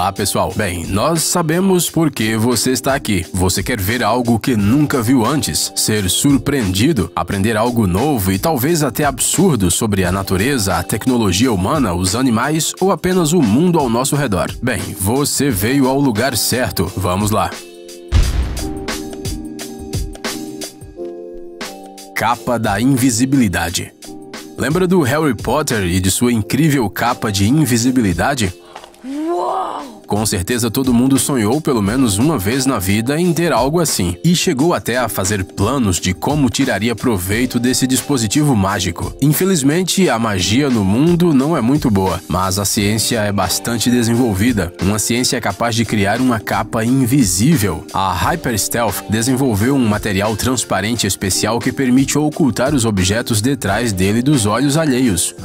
Olá, pessoal. Bem, nós sabemos por que você está aqui. Você quer ver algo que nunca viu antes, ser surpreendido, aprender algo novo e talvez até absurdo sobre a natureza, a tecnologia humana, os animais ou apenas o mundo ao nosso redor. Bem, você veio ao lugar certo. Vamos lá. Capa da invisibilidade. Lembra do Harry Potter e de sua incrível capa de invisibilidade? Com certeza todo mundo sonhou pelo menos uma vez na vida em ter algo assim, e chegou até a fazer planos de como tiraria proveito desse dispositivo mágico. Infelizmente, a magia no mundo não é muito boa, mas a ciência é bastante desenvolvida. Uma ciência capaz de criar uma capa invisível. A Hyper Stealth desenvolveu um material transparente especial que permite ocultar os objetos detrás dele dos olhos alheios.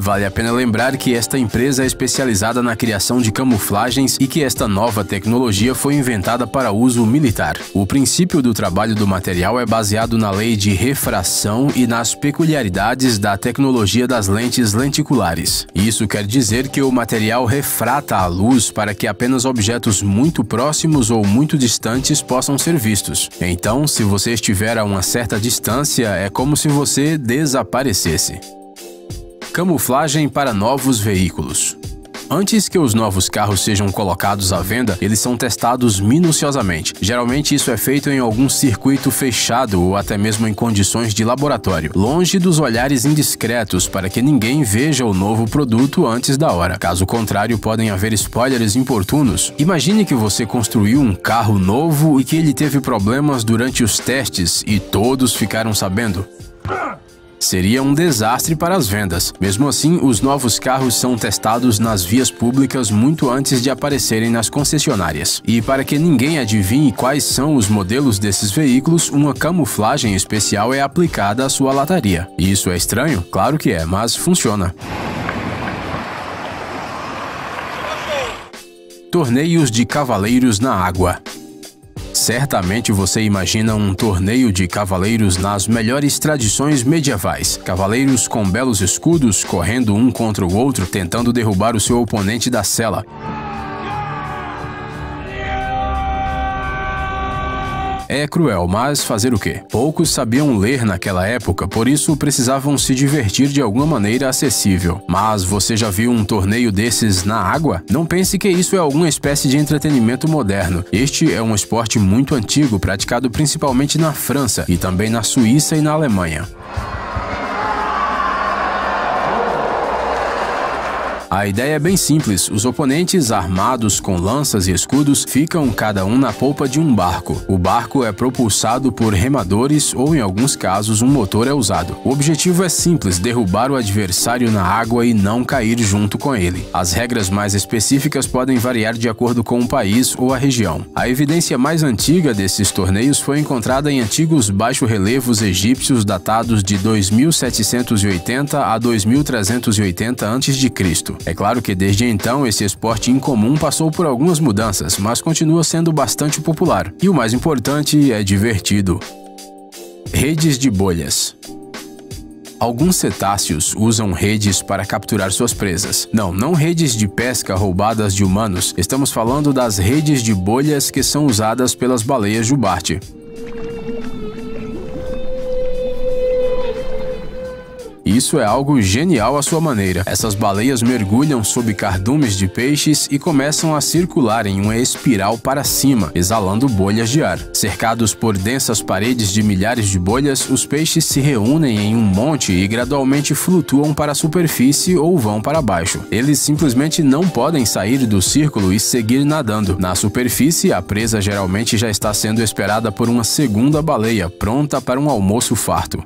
Vale a pena lembrar que esta empresa é especializada na criação de camuflagens e que esta nova tecnologia foi inventada para uso militar. O princípio do trabalho do material é baseado na lei de refração e nas peculiaridades da tecnologia das lentes lenticulares. Isso quer dizer que o material refrata a luz para que apenas objetos muito próximos ou muito distantes possam ser vistos. Então, se você estiver a uma certa distância, é como se você desaparecesse. Camuflagem para novos veículos. Antes que os novos carros sejam colocados à venda, eles são testados minuciosamente. Geralmente isso é feito em algum circuito fechado ou até mesmo em condições de laboratório, longe dos olhares indiscretos para que ninguém veja o novo produto antes da hora. Caso contrário, podem haver spoilers importunos. Imagine que você construiu um carro novo e que ele teve problemas durante os testes e todos ficaram sabendo. Seria um desastre para as vendas. Mesmo assim, os novos carros são testados nas vias públicas muito antes de aparecerem nas concessionárias. E para que ninguém adivinhe quais são os modelos desses veículos, uma camuflagem especial é aplicada à sua lataria. Isso é estranho? Claro que é, mas funciona. Torneios de cavaleiros na água. Certamente você imagina um torneio de cavaleiros nas melhores tradições medievais. Cavaleiros com belos escudos correndo um contra o outro, tentando derrubar o seu oponente da sela. É cruel, mas fazer o quê? Poucos sabiam ler naquela época, por isso precisavam se divertir de alguma maneira acessível. Mas você já viu um torneio desses na água? Não pense que isso é alguma espécie de entretenimento moderno. Este é um esporte muito antigo, praticado principalmente na França e também na Suíça e na Alemanha. A ideia é bem simples. Os oponentes, armados com lanças e escudos, ficam cada um na polpa de um barco. O barco é propulsado por remadores ou, em alguns casos, um motor é usado. O objetivo é simples: derrubar o adversário na água e não cair junto com ele. As regras mais específicas podem variar de acordo com o país ou a região. A evidência mais antiga desses torneios foi encontrada em antigos baixo-relevos egípcios datados de 2780 a 2380 a.C. É claro que desde então esse esporte incomum passou por algumas mudanças, mas continua sendo bastante popular. E o mais importante, é divertido. Redes de bolhas. Alguns cetáceos usam redes para capturar suas presas. Não redes de pesca roubadas de humanos. Estamos falando das redes de bolhas que são usadas pelas baleias jubarte. Isso é algo genial à sua maneira. Essas baleias mergulham sob cardumes de peixes e começam a circular em uma espiral para cima, exalando bolhas de ar. Cercados por densas paredes de milhares de bolhas, os peixes se reúnem em um monte e gradualmente flutuam para a superfície ou vão para baixo. Eles simplesmente não podem sair do círculo e seguir nadando. Na superfície, a presa geralmente já está sendo esperada por uma segunda baleia, pronta para um almoço farto.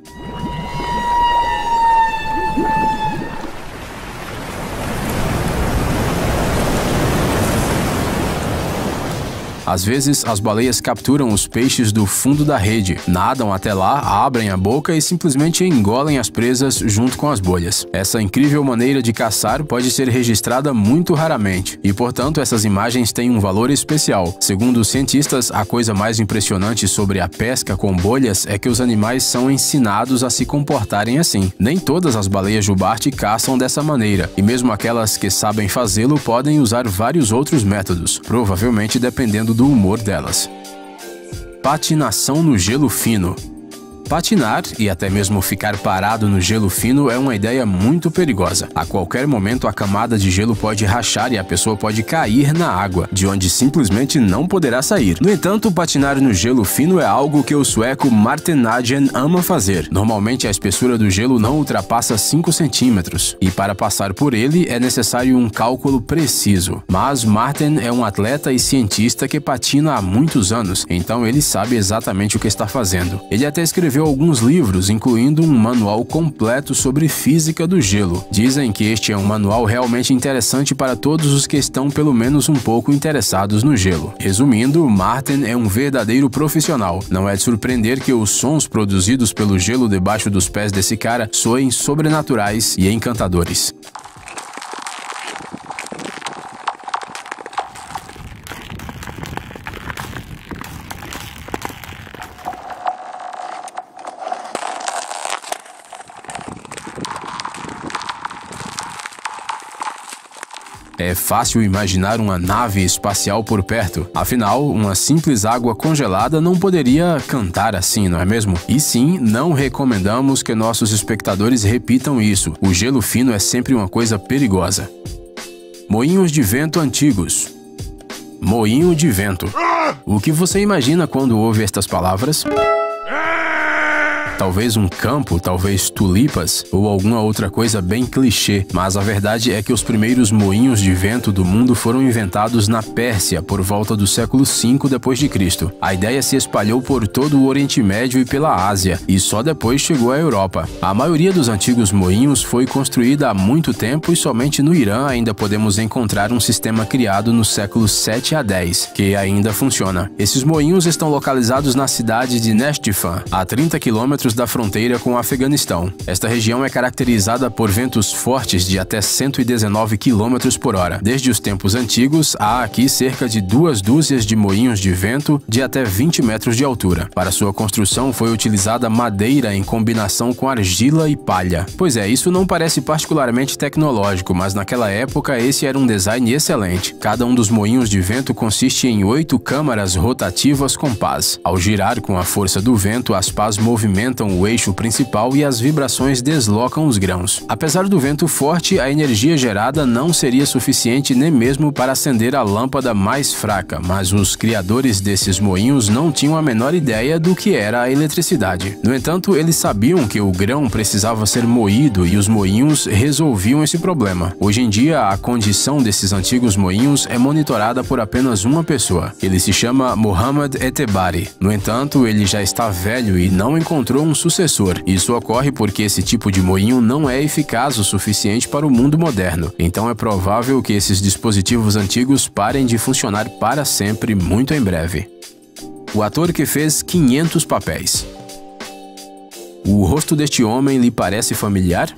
Às vezes, as baleias capturam os peixes do fundo da rede, nadam até lá, abrem a boca e simplesmente engolem as presas junto com as bolhas. Essa incrível maneira de caçar pode ser registrada muito raramente, e portanto essas imagens têm um valor especial. Segundo os cientistas, a coisa mais impressionante sobre a pesca com bolhas é que os animais são ensinados a se comportarem assim. Nem todas as baleias jubarte caçam dessa maneira, e mesmo aquelas que sabem fazê-lo podem usar vários outros métodos, provavelmente dependendo do humor delas. Patinação no gelo fino. Patinar e até mesmo ficar parado no gelo fino é uma ideia muito perigosa. A qualquer momento a camada de gelo pode rachar e a pessoa pode cair na água, de onde simplesmente não poderá sair. No entanto, patinar no gelo fino é algo que o sueco Martin Nagel ama fazer. Normalmente a espessura do gelo não ultrapassa 5 centímetros, e para passar por ele é necessário um cálculo preciso. Mas Martin é um atleta e cientista que patina há muitos anos, então ele sabe exatamente o que está fazendo. Ele até escreveu alguns livros, incluindo um manual completo sobre física do gelo. Dizem que este é um manual realmente interessante para todos os que estão pelo menos um pouco interessados no gelo. Resumindo, Martin é um verdadeiro profissional. Não é de surpreender que os sons produzidos pelo gelo debaixo dos pés desse cara soem sobrenaturais e encantadores. É fácil imaginar uma nave espacial por perto. Afinal, uma simples água congelada não poderia cantar assim, não é mesmo? E sim, não recomendamos que nossos espectadores repitam isso. O gelo fino é sempre uma coisa perigosa. Moinhos de vento antigos. Moinho de vento. O que você imagina quando ouve estas palavras? Talvez um campo, talvez tulipas ou alguma outra coisa bem clichê, mas a verdade é que os primeiros moinhos de vento do mundo foram inventados na Pérsia por volta do século V d.C. A ideia se espalhou por todo o Oriente Médio e pela Ásia, e só depois chegou à Europa. A maioria dos antigos moinhos foi construída há muito tempo e somente no Irã ainda podemos encontrar um sistema criado no século 7 a 10, que ainda funciona. Esses moinhos estão localizados na cidade de Neshtefan, a 30 km da fronteira com o Afeganistão. Esta região é caracterizada por ventos fortes de até 119 km por hora. Desde os tempos antigos, há aqui cerca de 2 dúzias de moinhos de vento de até 20 metros de altura. Para sua construção foi utilizada madeira em combinação com argila e palha. Pois é, isso não parece particularmente tecnológico, mas naquela época esse era um design excelente. Cada um dos moinhos de vento consiste em 8 câmaras rotativas com pás. Ao girar com a força do vento, as pás movimentam o eixo principal e as vibrações deslocam os grãos. Apesar do vento forte, a energia gerada não seria suficiente nem mesmo para acender a lâmpada mais fraca, mas os criadores desses moinhos não tinham a menor ideia do que era a eletricidade. No entanto, eles sabiam que o grão precisava ser moído e os moinhos resolviam esse problema. Hoje em dia, a condição desses antigos moinhos é monitorada por apenas uma pessoa. Ele se chama Mohammad Etebari. No entanto, ele já está velho e não encontrou um sucessor. Isso ocorre porque esse tipo de moinho não é eficaz o suficiente para o mundo moderno. Então é provável que esses dispositivos antigos parem de funcionar para sempre muito em breve. O ator que fez 500 papéis. O rosto deste homem lhe parece familiar?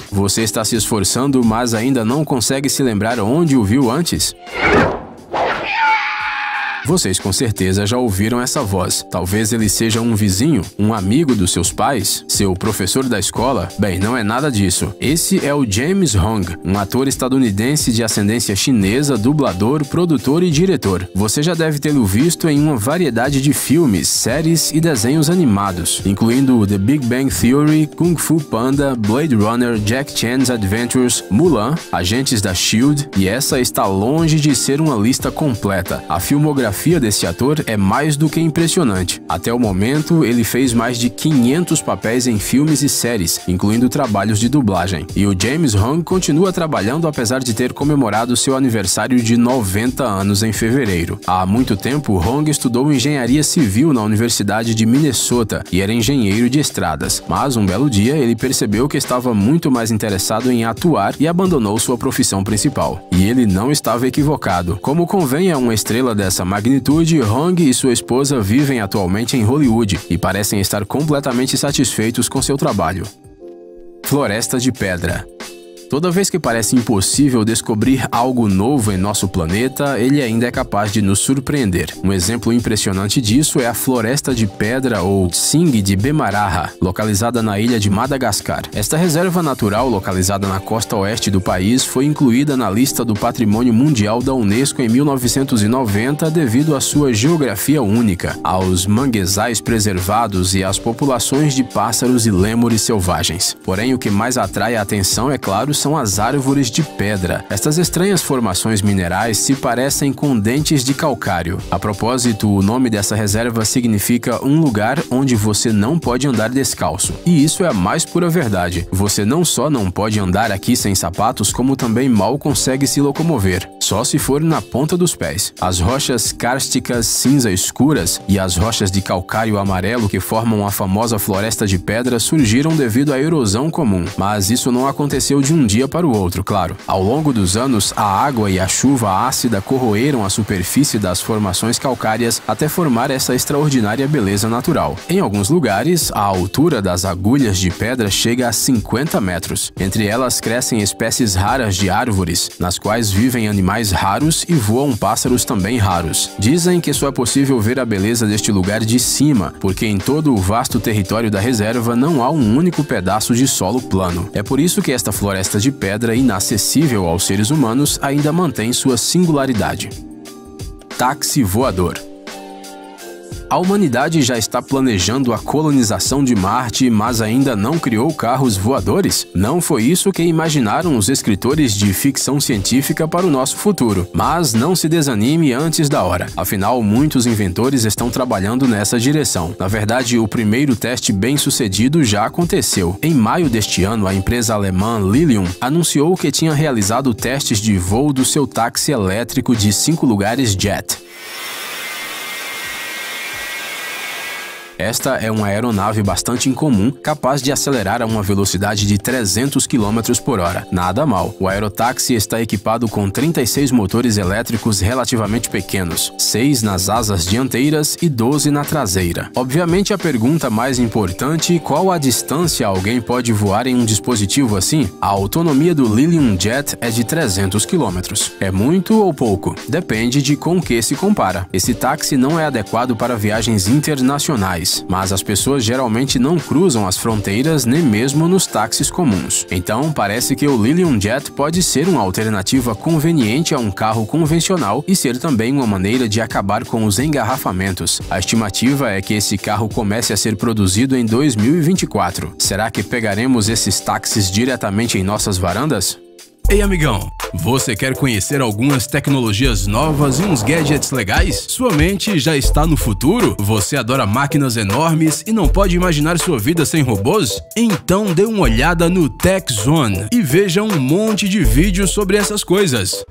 Você está se esforçando, mas ainda não consegue se lembrar onde o viu antes? Vocês com certeza já ouviram essa voz. Talvez ele seja um vizinho, um amigo dos seus pais, seu professor da escola. Bem, não é nada disso. Esse é o James Hong, um ator estadunidense de ascendência chinesa, dublador, produtor e diretor. Você já deve tê-lo visto em uma variedade de filmes, séries e desenhos animados, incluindo The Big Bang Theory, Kung Fu Panda, Blade Runner, Jack Chan's Adventures, Mulan, Agentes da S.H.I.E.L.D. e essa está longe de ser uma lista completa. A filmografia filmografia desse ator é mais do que impressionante. Até o momento, ele fez mais de 500 papéis em filmes e séries, incluindo trabalhos de dublagem. E o James Hong continua trabalhando apesar de ter comemorado seu aniversário de 90 anos em fevereiro. Há muito tempo, Hong estudou engenharia civil na Universidade de Minnesota e era engenheiro de estradas. Mas um belo dia, ele percebeu que estava muito mais interessado em atuar e abandonou sua profissão principal. E ele não estava equivocado. Como convém a uma estrela dessa magnitude, Hong e sua esposa vivem atualmente em Hollywood e parecem estar completamente satisfeitos com seu trabalho. Floresta de Pedra. Toda vez que parece impossível descobrir algo novo em nosso planeta, ele ainda é capaz de nos surpreender. Um exemplo impressionante disso é a Floresta de Pedra, ou Singh de Bemaraha, localizada na ilha de Madagascar. Esta reserva natural, localizada na costa oeste do país, foi incluída na lista do Patrimônio Mundial da Unesco em 1990 devido à sua geografia única, aos manguezais preservados e às populações de pássaros e lêmures selvagens. Porém, o que mais atrai a atenção, é claro, são as árvores de pedra. Estas estranhas formações minerais se parecem com dentes de calcário. A propósito, o nome dessa reserva significa um lugar onde você não pode andar descalço. E isso é a mais pura verdade. Você não só não pode andar aqui sem sapatos, como também mal consegue se locomover, só se for na ponta dos pés. As rochas kársticas cinza escuras e as rochas de calcário amarelo que formam a famosa Floresta de Pedra surgiram devido à erosão comum. Mas isso não aconteceu de um dia para o outro, claro. Ao longo dos anos, a água e a chuva ácida corroeram a superfície das formações calcárias até formar essa extraordinária beleza natural. Em alguns lugares, a altura das agulhas de pedra chega a 50 metros. Entre elas crescem espécies raras de árvores, nas quais vivem animais raros e voam pássaros também raros. Dizem que só é possível ver a beleza deste lugar de cima, porque em todo o vasto território da reserva não há um único pedaço de solo plano. É por isso que esta floresta de pedra, inacessível aos seres humanos, ainda mantém sua singularidade. Táxi voador. A humanidade já está planejando a colonização de Marte, mas ainda não criou carros voadores? Não foi isso que imaginaram os escritores de ficção científica para o nosso futuro. Mas não se desanime antes da hora. Afinal, muitos inventores estão trabalhando nessa direção. Na verdade, o primeiro teste bem-sucedido já aconteceu. Em maio deste ano, a empresa alemã Lilium anunciou que tinha realizado testes de voo do seu táxi elétrico de 5 lugares Jet. Esta é uma aeronave bastante incomum, capaz de acelerar a uma velocidade de 300 km por hora. Nada mal. O aerotáxi está equipado com 36 motores elétricos relativamente pequenos, 6 nas asas dianteiras e 12 na traseira. Obviamente, a pergunta mais importante: qual a distância alguém pode voar em um dispositivo assim? A autonomia do Lilium Jet é de 300 km. É muito ou pouco? Depende de com que se compara. Esse táxi não é adequado para viagens internacionais, mas as pessoas geralmente não cruzam as fronteiras nem mesmo nos táxis comuns. Então, parece que o Lilium Jet pode ser uma alternativa conveniente a um carro convencional e ser também uma maneira de acabar com os engarrafamentos. A estimativa é que esse carro comece a ser produzido em 2024. Será que pegaremos esses táxis diretamente em nossas varandas? Ei, amigão! Você quer conhecer algumas tecnologias novas e uns gadgets legais? Sua mente já está no futuro? Você adora máquinas enormes e não pode imaginar sua vida sem robôs? Então dê uma olhada no Tech Zone e veja um monte de vídeos sobre essas coisas.